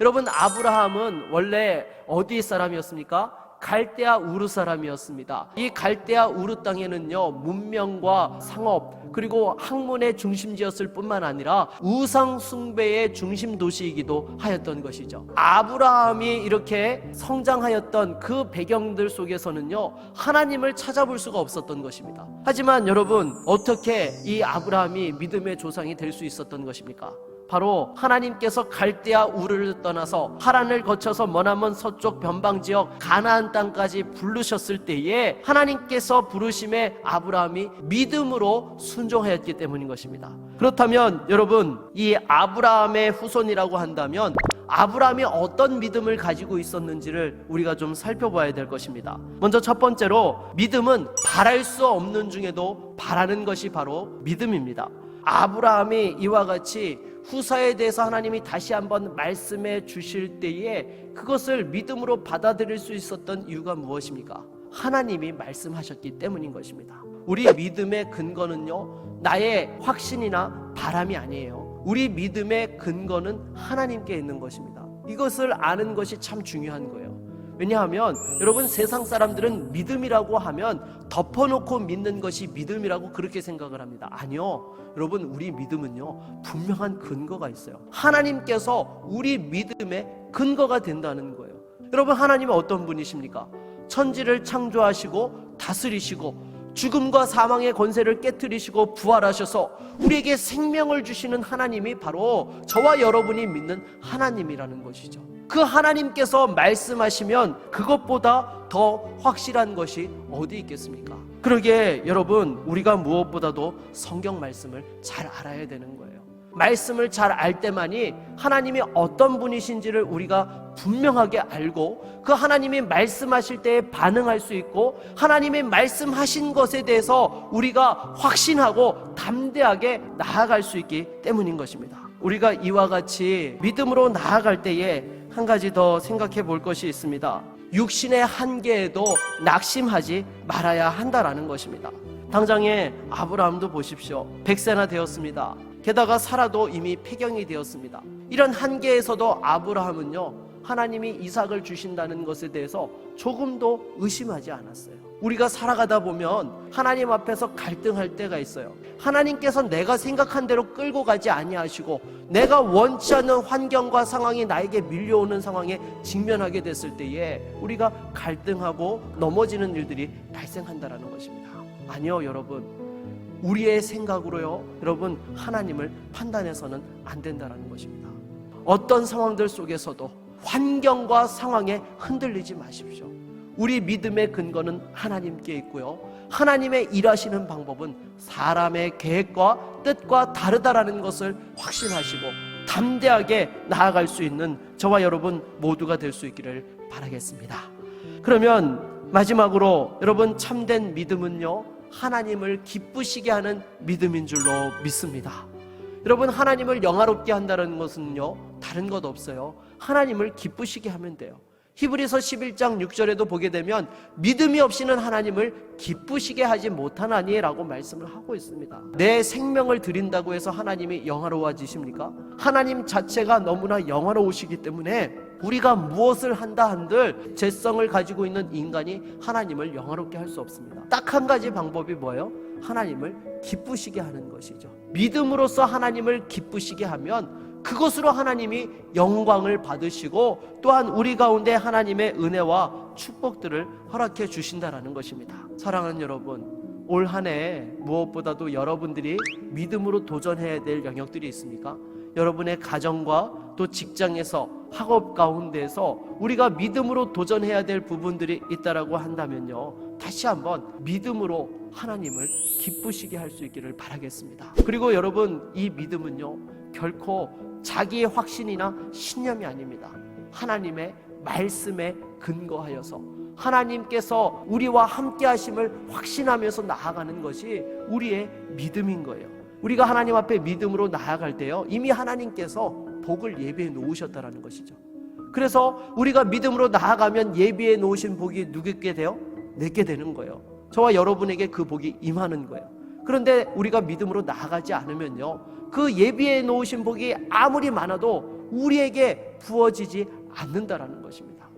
여러분, 아브라함은 원래 어디 사람이었습니까? 갈대아 우르 사람이었습니다. 이 갈대아 우르 땅에는요, 문명과 상업 그리고 학문의 중심지였을 뿐만 아니라 우상 숭배의 중심 도시이기도 하였던 것이죠. 아브라함이 이렇게 성장하였던 그 배경들 속에서는요, 하나님을 찾아볼 수가 없었던 것입니다. 하지만 여러분, 어떻게 이 아브라함이 믿음의 조상이 될 수 있었던 것입니까? 바로 하나님께서 갈대아 우르를 떠나서 하란을 거쳐서 머나먼 서쪽 변방지역 가나안 땅까지 부르셨을 때에 하나님께서 부르심에 아브라함이 믿음으로 순종하였기 때문인 것입니다. 그렇다면 여러분, 이 아브라함의 후손이라고 한다면 아브라함이 어떤 믿음을 가지고 있었는지를 우리가 좀 살펴봐야 될 것입니다. 먼저 첫 번째로, 믿음은 바랄 수 없는 중에도 바라는 것이 바로 믿음입니다. 아브라함이 이와 같이 후사에 대해서 하나님이 다시 한번 말씀해 주실 때에 그것을 믿음으로 받아들일 수 있었던 이유가 무엇입니까? 하나님이 말씀하셨기 때문인 것입니다. 우리 믿음의 근거는요, 나의 확신이나 바람이 아니에요. 우리 믿음의 근거는 하나님께 있는 것입니다. 이것을 아는 것이 참 중요한 거예요. 왜냐하면 여러분, 세상 사람들은 믿음이라고 하면 덮어놓고 믿는 것이 믿음이라고 그렇게 생각을 합니다. 아니요, 여러분, 우리 믿음은요, 분명한 근거가 있어요. 하나님께서 우리 믿음의 근거가 된다는 거예요. 여러분, 하나님은 어떤 분이십니까? 천지를 창조하시고 다스리시고 죽음과 사망의 권세를 깨트리시고 부활하셔서 우리에게 생명을 주시는 하나님이 바로 저와 여러분이 믿는 하나님이라는 것이죠. 그 하나님께서 말씀하시면 그것보다 더 확실한 것이 어디 있겠습니까? 그러기에 여러분, 우리가 무엇보다도 성경 말씀을 잘 알아야 되는 거예요. 말씀을 잘 알 때만이 하나님이 어떤 분이신지를 우리가 분명하게 알고 그 하나님이 말씀하실 때에 반응할 수 있고 하나님이 말씀하신 것에 대해서 우리가 확신하고 담대하게 나아갈 수 있기 때문인 것입니다. 우리가 이와 같이 믿음으로 나아갈 때에 한 가지 더 생각해 볼 것이 있습니다. 육신의 한계에도 낙심하지 말아야 한다라는 것입니다. 당장에 아브라함도 보십시오. 100세나 되었습니다. 게다가 사라도 이미 폐경이 되었습니다. 이런 한계에서도 아브라함은요, 하나님이 이삭을 주신다는 것에 대해서 조금도 의심하지 않았어요. 우리가 살아가다 보면 하나님 앞에서 갈등할 때가 있어요. 하나님께서 내가 생각한 대로 끌고 가지 아니하시고 내가 원치 않는 환경과 상황이 나에게 밀려오는 상황에 직면하게 됐을 때에 우리가 갈등하고 넘어지는 일들이 발생한다는 것입니다. 아니요, 여러분, 우리의 생각으로요, 여러분, 하나님을 판단해서는 안 된다는 것입니다. 어떤 상황들 속에서도 환경과 상황에 흔들리지 마십시오. 우리 믿음의 근거는 하나님께 있고요, 하나님의 일하시는 방법은 사람의 계획과 뜻과 다르다라는 것을 확신하시고 담대하게 나아갈 수 있는 저와 여러분 모두가 될 수 있기를 바라겠습니다. 그러면 마지막으로, 여러분, 참된 믿음은요, 하나님을 기쁘시게 하는 믿음인 줄로 믿습니다. 여러분, 하나님을 영화롭게 한다는 것은요, 다른 것 없어요. 하나님을 기쁘시게 하면 돼요. 히브리서 11장 6절에도 보게 되면 믿음이 없이는 하나님을 기쁘시게 하지 못하나니 라고 말씀을 하고 있습니다. 내 생명을 드린다고 해서 하나님이 영화로워지십니까? 하나님 자체가 너무나 영화로우시기 때문에 우리가 무엇을 한다 한들 죄성을 가지고 있는 인간이 하나님을 영화롭게 할 수 없습니다. 딱 한 가지 방법이 뭐예요? 하나님을 기쁘시게 하는 것이죠. 믿음으로써 하나님을 기쁘시게 하면 그것으로 하나님이 영광을 받으시고 또한 우리 가운데 하나님의 은혜와 축복들을 허락해 주신다라는 것입니다. 사랑하는 여러분, 올 한 해 무엇보다도 여러분들이 믿음으로 도전해야 될 영역들이 있습니까? 여러분의 가정과 또 직장에서, 학업 가운데에서 우리가 믿음으로 도전해야 될 부분들이 있다라고 한다면요, 다시 한번 믿음으로 하나님을 기쁘시게 할 수 있기를 바라겠습니다. 그리고 여러분, 이 믿음은요, 결코 자기의 확신이나 신념이 아닙니다. 하나님의 말씀에 근거하여서 하나님께서 우리와 함께 하심을 확신하면서 나아가는 것이 우리의 믿음인 거예요. 우리가 하나님 앞에 믿음으로 나아갈 때요, 이미 하나님께서 복을 예비해 놓으셨다라는 것이죠. 그래서 우리가 믿음으로 나아가면 예비해 놓으신 복이 누구께 돼요? 내게 되는 거예요. 저와 여러분에게 그 복이 임하는 거예요. 그런데 우리가 믿음으로 나아가지 않으면요, 그 예비해 놓으신 복이 아무리 많아도 우리에게 부어지지 않는다라는 것입니다.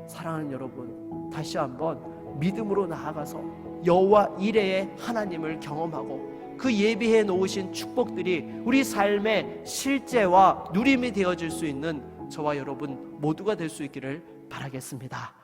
사랑하는 여러분, 다시 한번 믿음으로 나아가서 여호와 이레의 하나님을 경험하고 그 예비해 놓으신 축복들이 우리 삶의 실제와 누림이 되어질 수 있는 저와 여러분 모두가 될 수 있기를 바라겠습니다.